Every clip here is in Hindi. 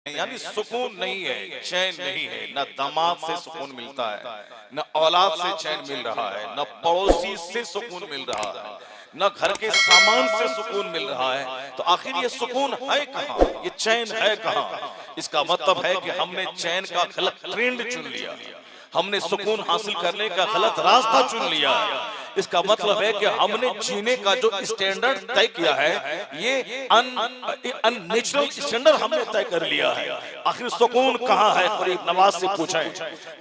यानी सुकून नहीं है, चैन नहीं है। न दामाद से सुकून मिलता है, न औलाद से चैन मिल रहा है, न पड़ोसी से सुकून मिल रहा है, न घर के सामान से सुकून मिल रहा है। तो आखिर ये सुकून है कहाँ, ये चैन है कहाँ? इसका मतलब है कि हमने चैन का गलत ट्रेंड चुन लिया, हमने सुकून हासिल करने का गलत रास्ता चुन लिया है। इसका मतलब है कि हमने जीने का जो स्टैंडर्ड तय किया है, ये अननेचुरल स्टैंडर्ड हमने तय कर लिया है। आखिर सुकून कहाँ है? गरीब नवाज से पूछें।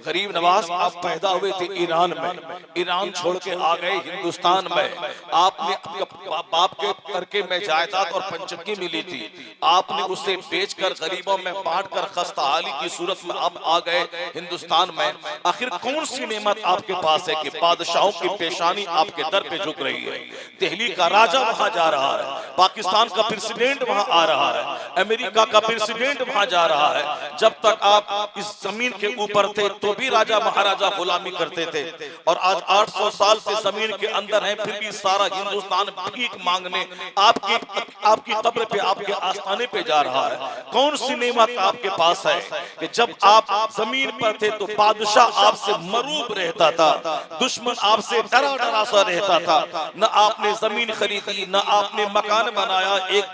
गरीब नवाज, आप पैदा हुए थे ईरान में, ईरान छोड़ के आ गए हिंदुस्तान में। आपने बाप के करके में जायदाद और पंचकी मिली थी, आपने उसे बेचकर गरीबों में बांटकर खस्ताहाली की सूरत में आप आ गए हिंदुस्तान में। आखिर कौन सी नेमत आपके पास है कि बादशाहों की पेशानी आपके दर पे झुक रही है? दिल्ली का राजा वहां जा रहा है, पाकिस्तान का प्रेसिडेंट वहां आ रहा है, अमेरिका का प्रेसिडेंट वहां जा रहा है। जब तक आप इस जमीन के ऊपर थे तो भी राजा महाराजा गुलामी करते थे, और आज 800 साल से जमीन के अंदर हैं, फिर भी सारा हिंदुस्तान भीख मांगने आपकी कब्र पे, आपके आस्थाने पे जा रहा है। कौन सी नेमत आपके पास है कि जब आप जमीन पर थे तो बादशाह आपसे मरूब रहता था, दुश्मन आपसे डरा डरा सा रहता था। न आपने जमीन खरीदी, न आपने मकान बनाया, एक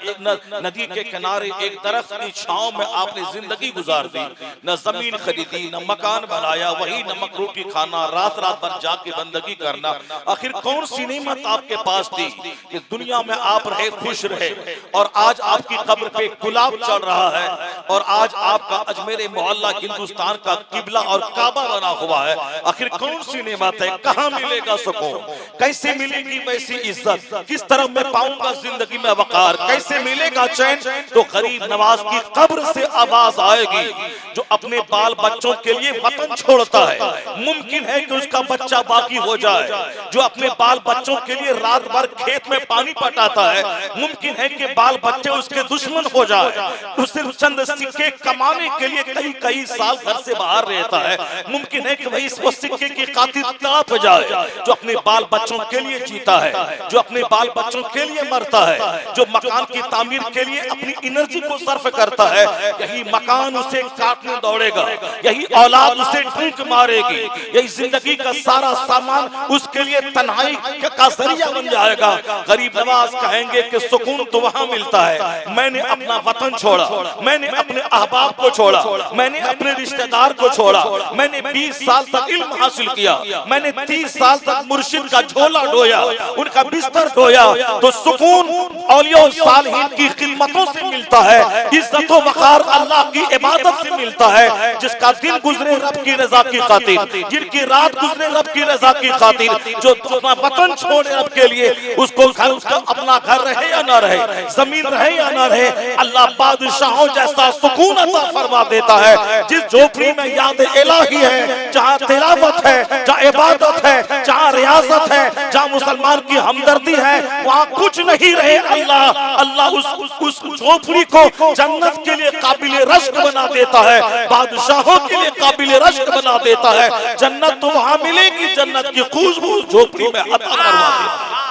नदी के किनारे एक दरख्त की छांव में आपने जिंदगी गुजार दी। न जमीन खरीदी, न मकान बनाया, वही नमक रोटी खाना, रात रात भर जाके बंदगी करना। आखिर कौन सी नेमत आपके पास थी कि दुनिया में आप रहे, खुश रहे, और आज आपकी कब्र पे गुलाब चढ़ रहा है, और आज आपका अजमेर मोहल्ला हिंदुस्तान का किबला और काबा बना हुआ है? आखिर कौन सी नेमत है? कहाँ मिलेगा सुकून? कैसे मिलेगी वैसी इज्जत? किस तरह मैं पाऊंगा जिंदगी में वकार? कैसे मिलेगा चैन? तो गरीब नवाज की कब्र से आवाज आएगी, जो अपने बाल बच्चों के लिए वतन छोड़ता है, मुमकिन है कि उसका बच्चा बाकी हो जाए। जो अपने बाल बच्चों के लिए रात भर खेत में पानी पटाता है, मुमकिन है कि बाल बच्चे उसके दुश्मन हो जाए। उसे चंद सिक्के कमाने के लिए कई कई साल घर से बाहर रहता है, मुमकिन है कि वही वो सिक्के की खातिर तड़प जाए। जो अपने बाल बच्चों के लिए जीता है, जो अपने बाल बच्चों के लिए मरता है, जो मकान की तामीर के लिए अपनी एनर्जी को सर्फ करता है, यही मकान उसे काटने दौड़ेगा, यही औलाद उसे ठूंक मारेगी, यही जिंदगी का सारा सामान उसके लिए तन्हाई का जरिया बन जाएगा। गरीब नवाज कहेंगे कि सुकून तो वहां मिलता है, मैंने अपना वतन छोड़ा, मैंने अपने अहबाब को छोड़ा, मैंने अपने रिश्तेदार को छोड़ा, मैंने 20 साल तक इल्म हासिल किया, मैंने 30 साल तक मुर्शिद का झोला ढोया, उनका बिस्तर ढोया। तो सुकून औलिया और सालिहीन की खिदमतों से मिलता है, इज्जत व वक़ार अल्लाह की इबादत से मिलता है। जिसका दिन गुजरे रब की रजा की खातिर, जिनकी रात गुजरे रब की रजा की खातिर, जो अपना वतन छोड़े रब के लिए, उसको घर, उसका अपना घर रहे या ना रहे, जमीन रहे या ना रहे, अल्लाह बादशाहों जैसा सुकून अता फरमा देता है। जिस झोपड़ी में याद इलाही है, जहाँ तिलावत है, जहाँ इबादत है, जहाँ रियाजत है, जहाँ मुसलमान की हमदर्दी है, वहाँ कुछ नहीं रहे। अल्लाह उस झोपड़ी को जन्नत के लिए काबिल रश्क बना देता है, बादशाहों के लिए काबिल रश्क बना देता है। जन्नत तो वहाँ मिलेगी, जन्नत की खुशबू झोपड़ी में अता फरमा देता है।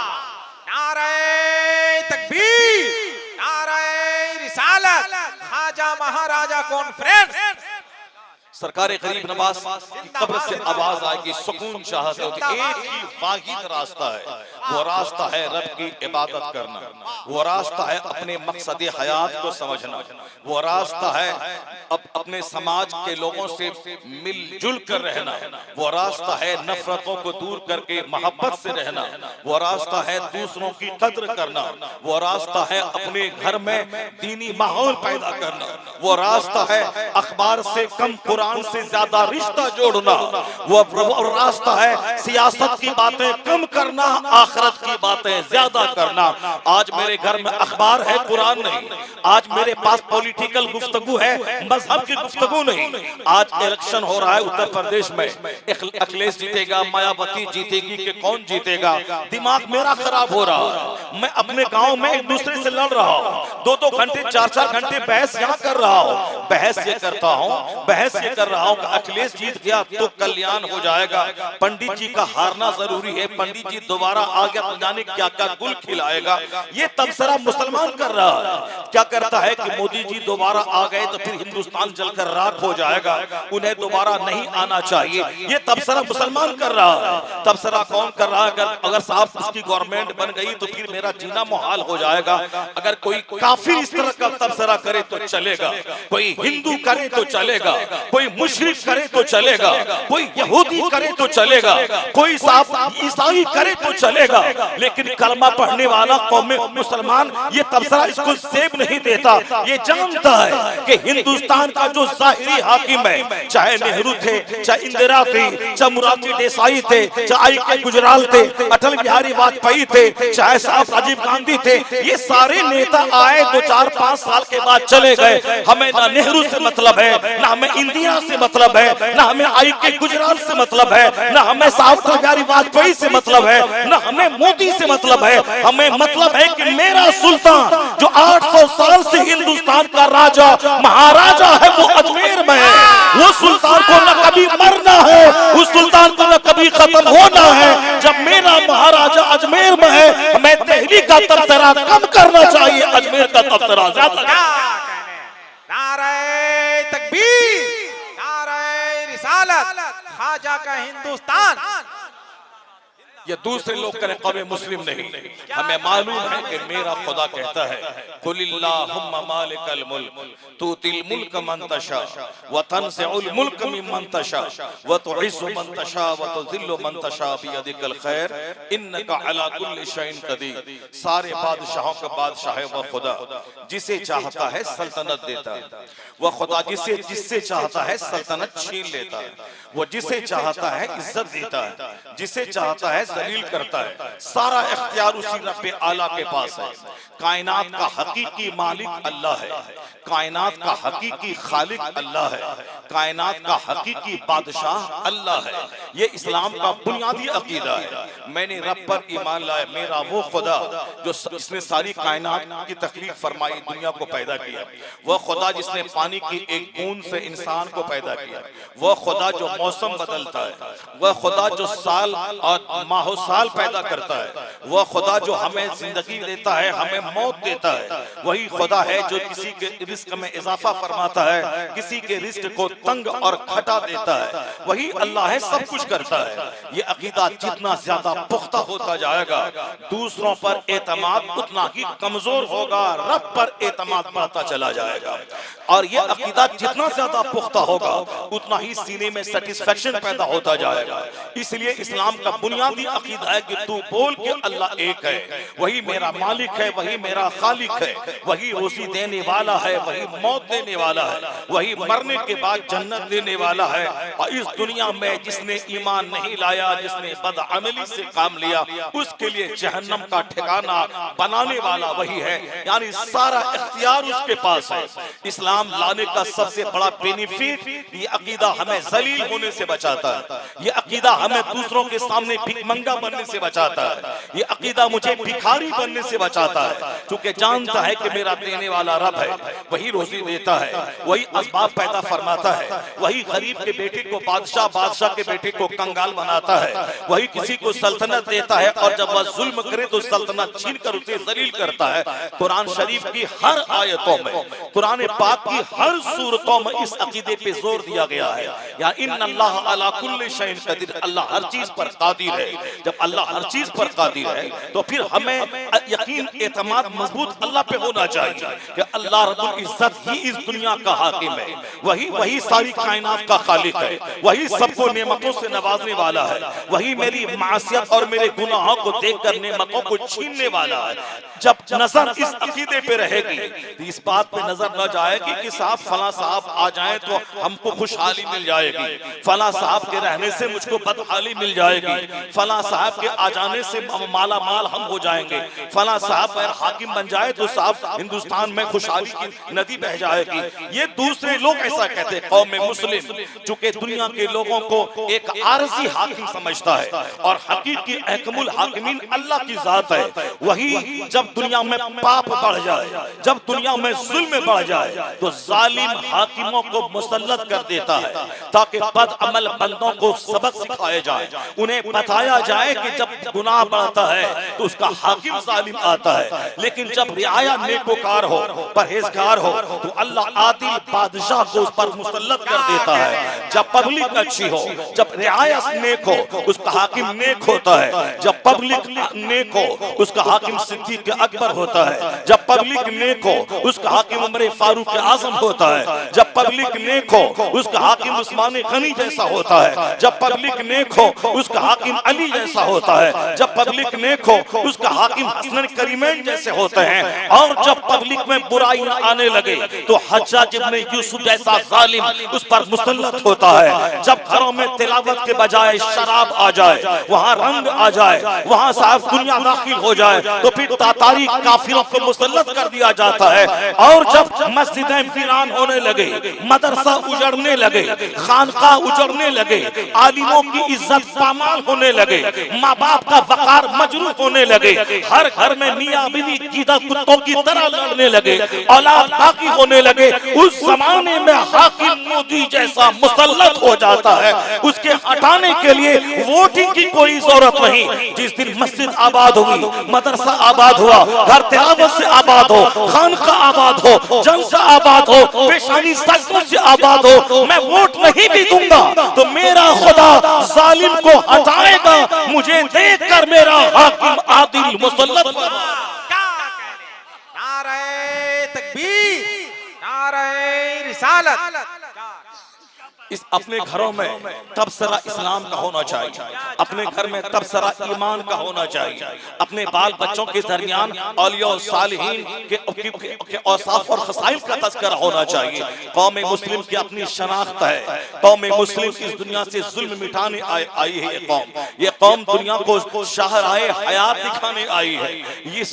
नारे तकबीर, नारे रिसालत, खाजा महाराजा कॉन्फ्रेंस। सरकार गरीब नवाज की कब्र से आवाज आएगी, सुकून चाहते हो तो एक ही वाहिद रास्ता है, वो रास्ता है रब की इबादत करना, वो रास्ता है अपने मकसद हयात को समझना, वो रास्ता है अपने समाज के लोगों से मिलजुल कर रहना, वो रास्ता है नफरतों को दूर करके मोहब्बत से रहना, वो रास्ता है दूसरों की कद्र करना, वो रास्ता है अपने घर में दीनी माहौल पैदा करना, वो रास्ता है अखबार से कम कुरान से ज्यादा रिश्ता जोड़ना, वो रास्ता है सियासत की बातें कम करना, आखिरत की बातें ज्यादा करना। आज मेरे घर में अखबार है, कुरान नहीं। आज मेरे पास पॉलिटिकल गुफ्तगू है, मजहब की गुफ्तगू नहीं। आज इलेक्शन हो रहा है उत्तर प्रदेश में, अखिलेश जीतेगा, मायावती जीतेगी कि कौन जीतेगा, दिमाग मेरा खराब हो रहा है। मैं अपने गांव में एक दूसरे से लड़ रहा हूँ, 2-2 घंटे 4-4 घंटे बहस यहाँ कर रहा हूँ, बहस ये करता हूँ, बहस ये कर रहा हूँ कि अखिलेश जीत गया तो कल्याण हो जाएगा, पंडित जी का हारना जरूरी है, पंडित जी दोबारा आ आ गया तो जाने क्या क्या गुल खिलाएगा। ये तबसरा मुसलमान कर रहा है। क्या करता है कि मोदी जी दोबारा आ गए तो फिर हिंदुस्तान जलकर राख हो जाएगा, उन्हें दोबारा नहीं आना चाहिए। ये तबसरा मुसलमान कर रहा है। तबसरा कौन कर रहा है? अगर साहब इसकी गवर्नमेंट बन गई तो फिर मेरा जीना मुहाल हो जाएगा। अगर कोई काफिर इस तरह का तबसरा करे तो चलेगा, कोई हिंदू करे तो चलेगा, कोई मुशरिक करे तो चलेगा, कोई यहूदी करे तो चलेगा, कोई साहब ईसाई करे तो चलेगा, लेकिन कलमा पढ़ने वाला कौम मुसलमान ये तबसरा इसको सेब नहीं देता। ये जानता है कि हिंदुस्तान का जो जाहिरी हाकिम है, चाहे नेहरू थे, चाहे इंदिरा थी, चाहे मुरारजी देसाई थे, चाहे आई के गुजराल थे, अटल बिहारी वाजपेयी थे, चाहे साहब राजीव गांधी थे, ये सारे नेता आए 2-4-5 साल के बाद चले गए। हमें ना नेहरू से मतलब है, ना हमें इंदिरा से मतलब है, ना हमें आई के गुजराल से मतलब है, ना हमें साहब अटल बिहारी वाजपेयी से मतलब है, ना हमें मोदी से मतलब है। हमें मतलब है कि मेरा सुल्तान जो 800 साल से हिंदुस्तान का राजा महाराजा है वो अजमेर में है। वो सुल्तान को न कभी मरना है, उस सुल्तान को न कभी खत्म होना है। जब मेरा महाराजा अजमेर में है, हमें दिल्ली का तबसरा कम करना चाहिए, अजमेर का तबसरा ज्यादा। नारे तकबीर, नारे रिसालत, ख्वाजा का हिंदुस्तान। ये दूसरे लोग करें, कौम मुस्लिम नहीं। हमें मालूम है कि मेरा खुदा कहता है, कुलिल्लाहुम्मा मालिकल मुल्क तुतिल मुल्क मन तशा व तनज़िउल मुल्क मिम्मन तशा व तुइज़्ज़ु मन तशा व तुज़िल्लु मन तशा बियदिकल खैर इन्नका अला कुल्लि शैइन क़दीर। सारे बादशाहों का बादशाह है वह खुदा, जिसे चाहता है सल्तनत देता है। वह खुदा जिससे चाहता है सल्तनत छीन लेता है। वो जिसे चाहता है इज्जत देता है, जिसे चाहता है जलील करता है। सारा इख्तियार उसी रब्बे आला के पास है। कायनात का हकीकी मालिक अल्लाह है, कायनात का हकीकी खालिक अल्लाह है, कायनात का हकीकी बादशाह अल्लाह है। ये इस्लाम का बुनियादी अकीदा है। मैंने रब पर ईमान लाया, मेरा वो खुदा जो जिसने सारी कायनात की तख्लीक फरमाई, दुनिया को पैदा किया, वह खुदा जिसने पानी की एक बूंद से इंसान को पैदा किया, वह खुदा जो मौसम बदलता है, वह खुदा जो साल और माहो साल पैदा करता है, वह खुदा जो हमें जिंदगी देता है, हमें मौत देता है, वही खुदा है जो किसी के रिस्क में इजाफा फरमाता है, किसी के रिस्क को तंग और घटा देता है। वही अल्लाह है, सब कुछ करता है। ये अकीदा जितना ज्यादा पुख्ता होता जाएगा, दूसरों पर एतमाद उतना ही कमजोर होगा, रब पर एतमाद बढ़ता चला जाएगा। और ये अकीदा जितना ज्यादा पुख्ता होगा, उतना ही सीने में सेटिस्फेक्शन पैदा होता जाएगा। इसलिए इस्लाम का बुनियादी अकीदा है कि तू बोल के अल्लाह एक है, वही मेरा मालिक है, वही मेरा खालिक है, वही रोजी देने वाला है, वही मौत देने वाला है, वही मरने के बाद जन्नत देने वाला है। और इस दुनिया में जिसने ईमान नहीं लाया, जिसने बदअमली से काम लिया, उसके लिए जहन्नम का ठिकाना बनाने वाला वही है। यानी सारा इख्तियार उसके पास है। इस्लाम लाने का सबसे बड़ा बेनिफिट ये अकीदा हमें जलील होने से बचाता है। ये अकीदा हमें दूसरों के सामने भिखमंगा बनने से बचाता है। ये अकीदा मुझे भिखारी बनने से बचाता है, क्योंकि जानता है कि मेरा देने वाला रब है, वही रोजी देता है, वही असबाब पैदा फरमाता है, वही गरीब के बेटे को बादशाह, बादशाह के बेटे को कंगाल बनाता है, वही किसी को सल्तनत देता है और जब वह जुल्म करे तो सल्तनत छीन कर उसे जलील करता है। कुरान शरीफ की हर आयतों में, कुरान पाक की हर सूरतों में इस अकीदे पे जोर दिया गया है, या इन्नल्लाह अला कुल्लि शैइन क़दीर, अल्लाह हर चीज पर कादिर है। जब अल्लाह हर चीज पर कादिर है तो फिर हमें यकीन एतमाद मजबूत अल्लाह पे होना चाहिए कि अल्लाह रब्बुल इज्जत ही इस दुनिया का हाकिम है, वही सारी कायनात का खालिक है, वही सबको नेमतों से नवाजने वाला है, वही मेरी मासियत और मेरे गुनाहों को देखकर नेमतों को छीनने वाला है। जब नजर इस अकीदे पे रहेगी तो इस बात पे नजर न जाएगी कि साहब फला साहब आ जाएं तो हमको खुशहाली मिल जाएगी, फला साहब के रहने से मुझको बदहाली मिल जाएगी, फला साहब के आ जाने से माला माल हम हो जाएंगे, फला साहब हाकिम बन जाए तो साहब हिंदुस्तान में खुशहाली की नदी बह जाएगी। ये दूसरे लोग ऐसा कहते हैं। कौम मुस्लिम चूंकि दुनिया के लोगों को एक आरजी हाकिम समझता है और हकीकी अहकमुल हाकिमीन अल्लाह की जात है। वही जब दुनिया में पाप बढ़ जाए, जब दुनिया में जुल्म बढ़ जाए तो जालिम हाकिमों को मुसल्लत कर देता है ताकि बद अमल बंदों को सबक सिखाया जाए, उन्हें बताया जाए कि जब गुनाह बढ़ता है तो उसका हाकिम जालिम आता है। लेकिन जब रियाया नेकोकार हो, परहेजगार हो तो अल्लाह आदिल बादशाह को उस पर मुसल्लत कर देता है। जब पब्लिक अच्छी हो, जब रियाया नेक हो, उसका हाकिम नेक होता है। जब पब्लिक नेक हो, उसका हाकिम सिद्दीक अकबर होता है। जब पब्लिक नेक हो, उसका हाकिम उमर फारूक आजम होता है। जब पब्लिक नेक हो, उसका हाकिम उस्मान गनी जैसा होता है। जब पब्लिक नेक हो, उसका हाकिम अली जैसा होता है। जब पब्लिक नेक हो, उसका हाकिम हसन करीमैन जैसे होते हैं। और जब पब्लिक में बुराइयां आने लगे तो हज्जाज इब्ने यूसुफ जैसा जालिम उस पर मुसल्लत होता है। जब घरों में तिलावत के बजाय शराब आ जाए, वहाँ रंग आ जाए, वहाँ साहब दुनिया दाखिल हो जाए तो फिर तातारी काफिरों को मुसल्लत कर दिया जाता है। और जब मस्जिदें वीरान होने लगे, मदरसा उजड़ने लगे, खानकाह उजड़ने लगे, आलिमों की इज्जत पामाल होने लगे, माँ बाप का वकार मजरूह होने लगे, हर घर में मियाँ बीवी कीदा कुत्तों की तरह लड़ने लगे, औलाद बाकी होने लगे, उस जमाने में हाकिम मोदी जैसा मुसल्लत हो जाता है। उसके हटाने के लिए वोटिंग की कोई जरूरत नहीं। जिस दिन मस्जिद आबाद हुई, मदरसा आबाद हुआ, घर तिलावत से आबाद हो, खानकाह आबाद हो, जलसा आबाद हो, पेशानी सजदों से आबाद हो, मैं वोट नहीं भी दूंगा तो मेरा खुदा जालिम को हटाएगा। मुझे देखकर मेरा हाकिम आदिल मुसल्लत नारे तकबीर, नारे रिसालत। इस अपने घरों में तबसरा इस्लाम का होना चाहिए, अपने घर में तबसरा ईमान का होना चाहिए, अपने बाल बच्चों के दरमियान औलिया और सालिहीन के औसाफ और खसाइल का तज़किरा होना चाहिए। कौम मुस्लिम की अपनी शनाख्त है। कौम मुस्लिम इस दुनिया से जुल्म मिटाने आई है। ये कौम दुनिया को शाहराए हयात दिखाने आई है।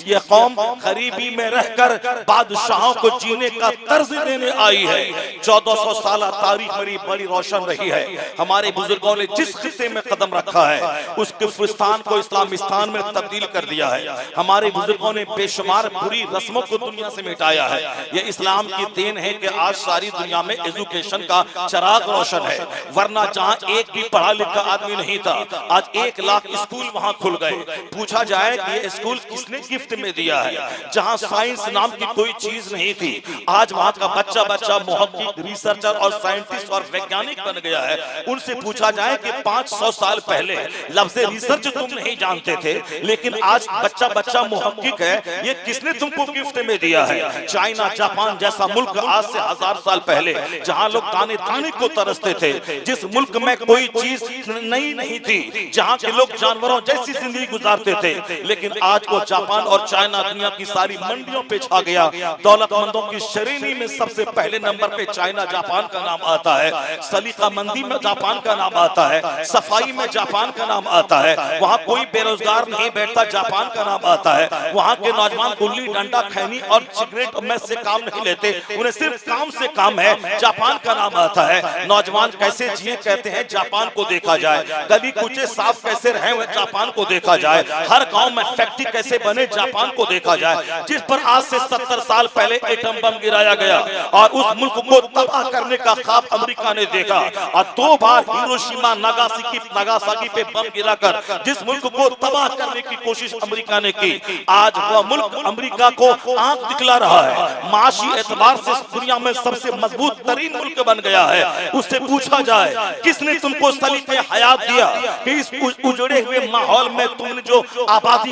ये कौम गरीबी में रहकर बादशाहों को जीने का तर्ज देने आई है। 1400 साल तारीख मेरी रोशन रही है। हमारे बुजुर्गों ने जिस खित्ते में कदम रखा है उस कुफरिस्तान को इस्लामिस्तान में तब्दील कर दिया है। हमारे बुजुर्गों ने बेशुमार बुरी रस्मों को दुनिया से मिटाया है। ये इस्लाम की देन है कि आज सारी दुनिया में एजुकेशन का चराग रोशन है। वरना जहाँ एक भी पढ़ा लिखा आदमी नहीं था, आज 1 लाख स्कूल वहाँ खुल गए। पूछा जाए कि ये स्कूल किसने गिफ्ट में दिया है? जहाँ साइंस नाम की कोई चीज नहीं थी, आज वहाँ का बच्चा मुहक्किक, रिसर्चर और साइंटिस्ट और वैज्ञानिक बन गया है। उनसे पूछा जाए कि 500 साल पहले लफ्ज़ रिसर्च तुम नहीं जानते थे, लेकिन आज बच्चा मुहक्किक है, ये किसने तुमको गिफ्ट में दिया है? चाइना, जापान जैसा मुल्क आज से 1000 साल पहले जहां लोग ताने ताने को तरसते थे, जिस मुल्क में कोई चीज नई नहीं थी, जहां के लोग जानवरों जैसी जिंदगी गुजारते थे, लेकिन आज वो जापान और चाइना दुनिया की सारी मंडियों पे छा गया। दौलतमंदों की श्रेणी में सबसे पहले नंबर पे चाइना, जापान का नाम आता है। सलीका मंदी में जापान का नाम आता है। सफाई में जापान का नाम आता है। वहाँ कोई बेरोजगार नहीं बैठता, जापान का नाम आता है। वहाँ के नौजवान गुल्ली डंडा, खैनी और सिगरेट में से काम नहीं लेते, उन्हें सिर्फ काम से काम है, जापान का नाम आता है। नौजवान कैसे जिए कहते हैं, जापान को देखा जाए। गली कूचे साफ कैसे रहे, जापान को देखा जाए। हर गांव में फैक्ट्री कैसे बने, जापान को देखा जाए। जिस पर आज से 70 साल पहले एटम बम गिराया गया और उस मुल्क को तबाह करने का ख्वाब अमेरिका ने देखा और 2 बार हिरोशिमा नागासाकी पे बम गिराकर जिस मुल्क को तबाह करने की कोशिश अमेरिका ने की, आज वह मुल्क अमेरिका को आंख दिखला रहा है। माशी एतबार से दुनिया में सबसे मजबूत तरीन मुल्क बन गया है। उससे पूछा जाए किसने तुमको सलीके हयात दिया कि इस उजड़े हुए माहौल में तुमने जो आबादी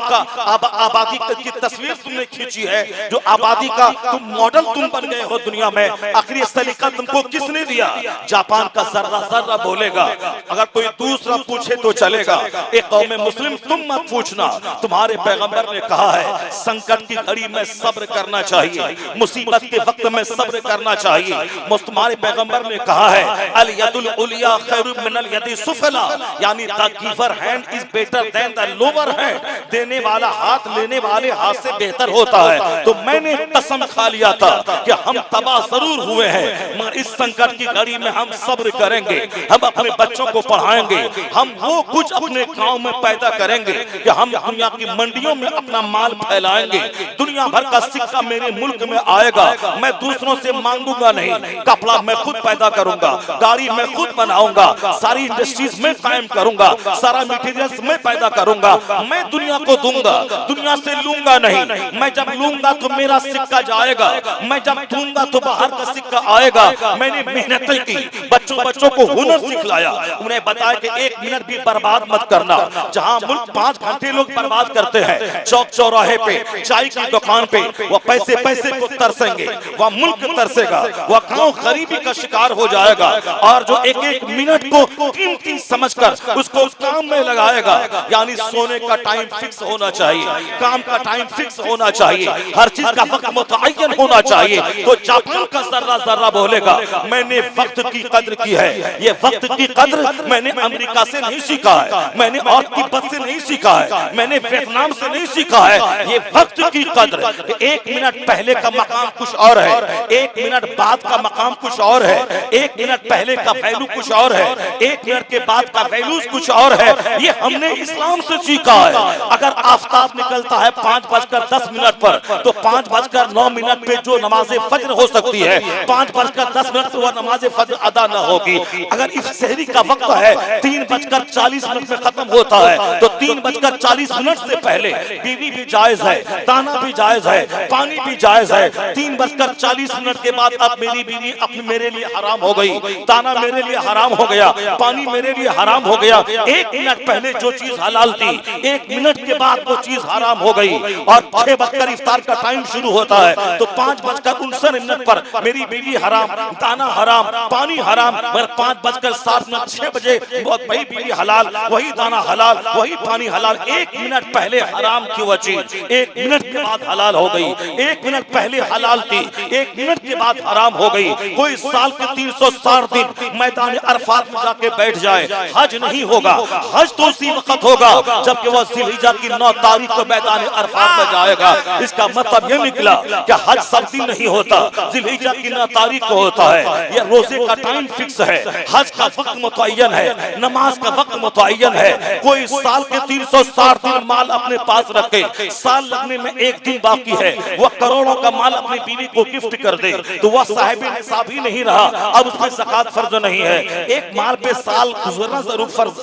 की तस्वीर तुमने खींची है, जो आबादी का तुम मॉडल तुम बन गए हो दुनिया में, आखिरी सलीका तुमको किसने दिया? जापान का जर्रा बोलेगा। अगर कोई दूसरा पूछे तो चलेगा। एक कौम मुस्लिम तुम मत पूछना। तुम्हारे पैगंबर ने कहा है संकट की घड़ी में सब्र करना चाहिए, मुसीबत के वक्त में सब्र करना चाहिए। तुम्हारे पैगंबर ने कहा है अल यदुल उलिया खैरुम मिनल यदि सुफला, यानी the giver hand is better than the lower hand, देने वाला हाथ लेने वाले हाथ से बेहतर होता है। तो मैंने कसम खा लिया था कि हम तबाह जरूर हुए हैं, मगर इस संकट की घड़ी में हम सब्र करेंगे, हम अपने बच्चों को पढ़ाएंगे, हम वो कुछ अपने गांव में पैदा करेंगे कि हम दुनिया की मंडियों में अपना माल फैलाएंगे। दुनिया भर का सिक्का मेरे मुल्क में आएगा, मैं दूसरों से मांगूंगा नहीं, कपड़ा मैं खुद पैदा करूंगा, गाड़ी मैं खुद बनाऊंगा, सारी इंडस्ट्रीज में कायम करूंगा, सारा मटेरियल्स मैं पैदा करूंगा, मैं दुनिया को दूंगा, दुनिया से लूंगा नहीं। मैं जब लूंगा तो मेरा सिक्का जाएगा, मैं जब दूंगा तो बाहर का सिक्का आएगा। मैंने मेहनत की, बच्चों को हुनर सिखलाया, उन्हें बताया कि 1 मिनट भी बर्बाद मत करना। जहां मुल्क 5 घंटे लोग बर्बाद करते हैं चौक चौराहे पे, चाय की दुकान पे, वो पैसे को तरसेंगे, वह मुल्क तरसेगा, वह गांव गरीबी का शिकार हो जाएगा। और जो एक मिनट को कीमती समझकर उसको उस काम में लगाएगा, यानी सोने का टाइम फिक्स होना चाहिए, काम का टाइम फिक्स होना चाहिए, हर चीज का वक्त मुतअय्यन होना चाहिए। तो जापान का जर्रा बोलेगा मैंने वक्त की कद्र की है। ये वक्त की कद्र मैंने अमेरिका से नहीं सीखा है, मैंने और तिब्बत से नहीं सीखा है, मैंने वियतनाम से नहीं सीखा है। ये वक्त की कद्र, 1 मिनट पहले का मकाम कुछ और है, 1 मिनट बाद का मकाम कुछ और है, 1 मिनट पहले का वैल्यू कुछ और है, 1 मिनट के बाद का वैल्यूज कुछ और है। ये हमने इस्लाम से सीखा है। अगर आफताब निकलता है 5:10 पर, तो 5:09 पे जो नमाज फज्र हो सकती है, 5:10 पे वह नमाज फज्र अदा न होगी। अगर इस सहरी का वक्त है 3:40 में खत्म होता है, तो 3:40 से पहले बीवी भी जायज है, दाना भी जायज है, पानी भी जायज है। 3:40 के बाद अब मेरी बीवी अपनी मेरे लिए हराम हो गई, दाना मेरे लिए हराम हो गया, पानी मेरे लिए हराम हो गया। 1 मिनट पहले जो चीज हलाल थी, 1 मिनट के बाद वो चीज हराम हो गई। और 6 बजकर इफ्तार का टाइम शुरू होता है, तो 5:59 पर मेरी बीवी हराम, दाना हराम, पानी हराम, मगर 5:07 6 बजे वही बीवी हलाल, वही दाना हलाल, वही पानी हलाल। 1 मिनट पहले हराम की वो चीज 1 मिनट के बाद हलाल हो गई। 1 मिनट पहले हलाल थी, 1 मिनट के बाद हराम हो गई। कोई साल के 360 दिन मैदान अरफात में जाके बैठ जाए, हज नहीं होगा। हज तो उसी वक्त होगा जबकि वह जिलहिज्जा की 9 तारीख को मैदान अरफात में जाएगा। इसका मतलब यह निकला कि हज सब दिन नहीं होता, जिलहिज्जा की 9 तारीख को होता है। यह रोजे का टाइम फिक्स है, हज का वक्त मुतय्यन है, नमाज का वक्त मुतय्यन है। कोई साल के 360 दिन माल अपने पास रखे, साल लगने में 1 दिन बाकी है, वह करोड़ों का माल अपनी बीवी को गिफ्ट कर दे, तो वह साहिब निसाब ही नहीं रहा, अब उसमें ज़कात फर्ज नहीं है। एक माल पे साल गुजरना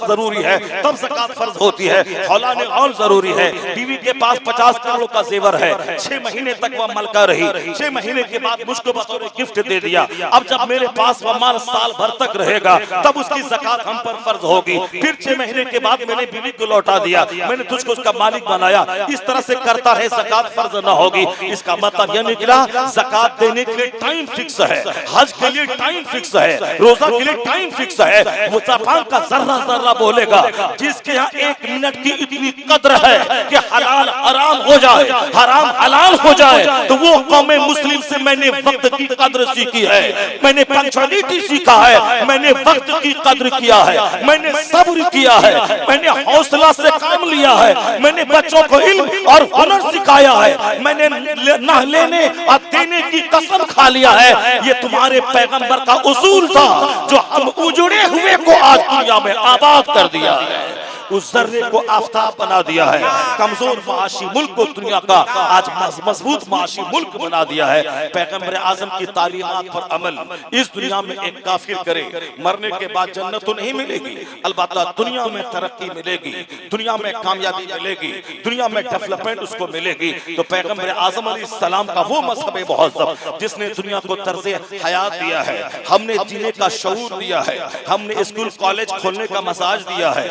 जरूरी है, तब ज़कात फर्ज होती है। औलाद और जरूरी है। बीवी के पास 50 करोड़ का जेवर है, 6 महीने तक वह मलका रही, 6 महीने के बाद मुझको बतौर गिफ्ट दे दिया। अब जब मेरे पास वह माल साल भर तक रहेगा, तब उसकी ज़कात हम पर फर्ज होगी। फिर 6 महीने के बाद मैंने बीवी को लौटा दिया, मैंने तुझको उसका मालिक बनाया। इस तरह से करता रहे, ज़कात फर्ज न होगी। इसका मतलब यह निकला ज़कात देने के लिए टाइम फिक्स है, हज के लिए टाइम फिक्स है, रोजा के लिए टाइम फिक्स है। वो जापान का जर्रा बोलेगा जिसके यहाँ 1 मिनट की इतनी कद्र है कि हलाल हराम हो जाए, हराम हलाल हो जाए, तो वो कौम मुस्लिम से मैंने वक्त की कद्र सीखी है, मैंने पंक्चुअलिटी सीखा है, मैंने वक्त की कद्र किया है, मैंने सब्र किया है, मैंने हौसला से काम लिया है, मैंने बच्चों को इल्म और हुनर सिखाया है, मैंने न लेने और देने की कसम खा लिया है। ये तुम्हारे पैगंबर का उसूल था जो हम उजड़े हुए को आज दुनिया में आबाद कर दिया है, उस जर्रे को आफताब बना दिया है, कमजोर माशी मुल्क को दुनिया का आज मजबूत माशी मुल्क बना दिया है। पैगंबर आजम की तालीमात पर अमल इस दुनिया में एक काफिर करे, मरने के बाद जन्नत तो नहीं मिलेगी, अलबत्ता दुनिया में तरक्की मिलेगी, दुनिया में कामयाबी मिलेगी, दुनिया में डेवलपमेंट उसको मिलेगी। तो पैगंबर आजम अलैहिस्सलाम का वो मजहब बहुत जिसने दुनिया को तर्ज़े हयात दिया है, हमने जीने का शऊर दिया है, हमने स्कूल कॉलेज खोलने का मसाज दिया है,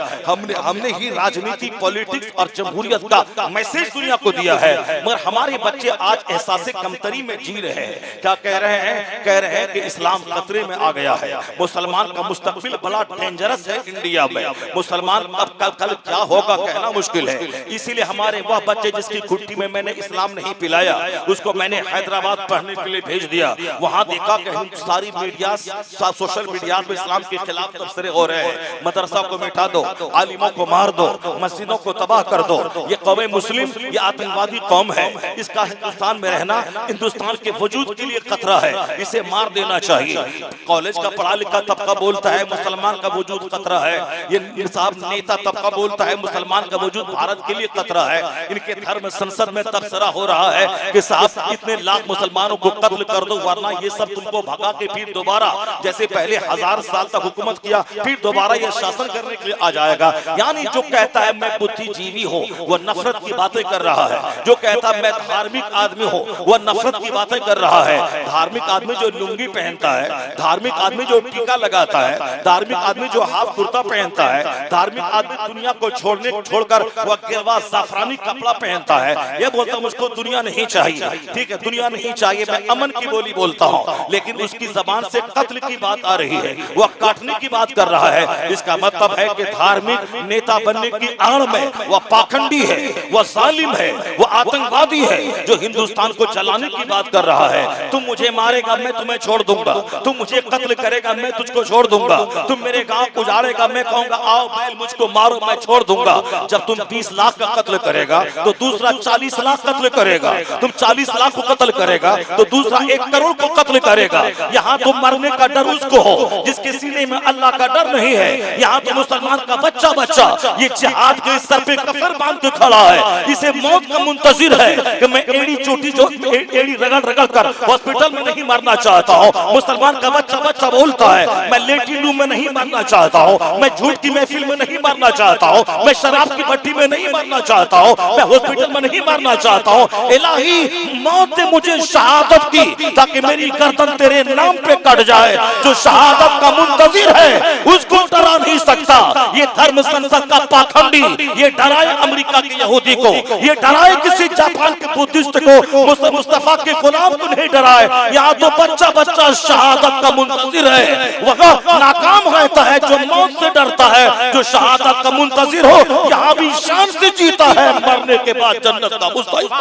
हमने ही राजनीति पॉलिटिक्स और जमहूरियत का मैसेज दुनिया को दिया है। मगर हमारे बच्चे आज एहसास कमतरी में जी रहे हैं। क्या कह रहे हैं? कह रहे हैं कि इस्लाम खतरे में आ गया है, मुसलमान का मुस्तकबिल बड़ा डेंजरस है इंडिया में, मुसलमान अब कल क्या होगा कहना मुश्किल है। इसीलिए हमारे वह बच्चे जिसकी घुट्टी में मैंने इस्लाम नहीं पिलाया, उसको मैंने हैदराबाद पढ़ने के लिए भेज दिया। वहां देखा कि सारी मीडिया सोशल मीडिया में इस्लाम के खिलाफ तबसरे हो रहे हैं, मदरसा को मिटा दो, आलिमों को मार दो, मस्जिदों को तबाह कर दो। ये कौम मुस्लिम ये आतंकवादी कौम है, इसका हिंदुस्तान में रहना हिंदुस्तान के वजूद के लिए खतरा है, इसे मार देना चाहिए। कॉलेज का पढ़ा लिखा तबका बोलता है मुसलमान का वजूद खतरा है, ये निसाब नेता तबका बोलता है मुसलमान का वजूद भारत के लिए खतरा है। इनके धर्म संसद में तबसरा हो रहा है कि साहब इतने लाख मुसलमानों को कत्ल कर दो, वरना ये सब तुमको भगा के फिर दोबारा जैसे पहले 1000 साल तक हुकूमत किया फिर दोबारा ये शासन करने के लिए आ जाएगा। यानी जो कहता है मैं बुद्धिजीवी हूँ वह नफरत की बातें कर रहा है, जो कहता है मैं धार्मिक आदमी हूँ वह नफरत की बातें कर रहा है। धार्मिक आदमी जो लुंगी पहनता है, धार्मिक आदमी जो टीका लगाता है, धार्मिक आदमी जो हाफ कुर्ता पहनता है, धार्मिक आदमी दुनिया को छोड़कर वह गिरवा जाफरानी कपड़ा पहनता है, यह बोलता मुझको दुनिया नहीं चाहिए। ठीक है, दुनिया नहीं चाहिए, मैं अमन की बोली बोलता हूँ, लेकिन उसकी जबान से कत्ल की बात आ रही है, वह काटने की बात कर रहा है। इसका मतलब है कि धार्मिक नेता बनने की आड़ में वह पाखंडी है, वह जालिम है, वह आतंकवादी है जो हिंदुस्तान को चलाने की बात कर रहा है। तुम मुझे मारेगा मैं तुम्हें छोड़ दूंगा, तुम मुझे कत्ल करेगा मैं तुझको छोड़ दूंगा, तुम मेरे गांव उजाड़ेगा मैं कहूंगा आओ बैल मुझको मारो मैं छोड़ दूंगा। जब तुम 20 लाख का कत्ल करेगा तो दूसरा 40 लाख कत्ल करेगा, तुम 40 लाख को कत्ल करेगा तो दूसरा 1 करोड़ को कत्ल करेगा। यहाँ तो मरने का डर उसको हो जिसके सीने में अल्लाह का डर नहीं है। यहाँ तो मुसलमान का बच्चा ये जिहाद के सर पे कफर बांध के खड़ा है, इसे मौत का मुंतजिर है कि मैं एड़ी चोटी जो एड़ी रगड़ कर हॉस्पिटल में नहीं मरना चाहता हूँ। मुसलमान का बच्चा बोलता है मैं लेटी रूम में नहीं मरना चाहता हूँ, मैं झूठ की महफिल में नहीं मरना चाहता हूँ, मैं शराब की भट्टी में नहीं मरना चाहता हूँ, मैं हॉस्पिटल में नहीं मरना चाहता हूँ। इलाही मौत दे मुझे शहादत की ताकि मेरी गर्दन तेरे नाम पे कट जाए। जो शहादत का मुंतजिर है उसको डरा नहीं सकता। ये धर्म संसद का पाखंडी ये डराए अमेरिका के यहूदी को, ये डराए किसी जापान के बुद्धिस्ट को, मुस्तफा के गुलाम को नहीं डराए। यहाँ तो बच्चा शहादत का मुंतजिर है, वह नाकाम रहता है जो मौत से डरता है। जो शहादत का मुंतजिर हो यहाँ भी शान से जीता है, मरने के बाद जन्नत का मुस्तहिक।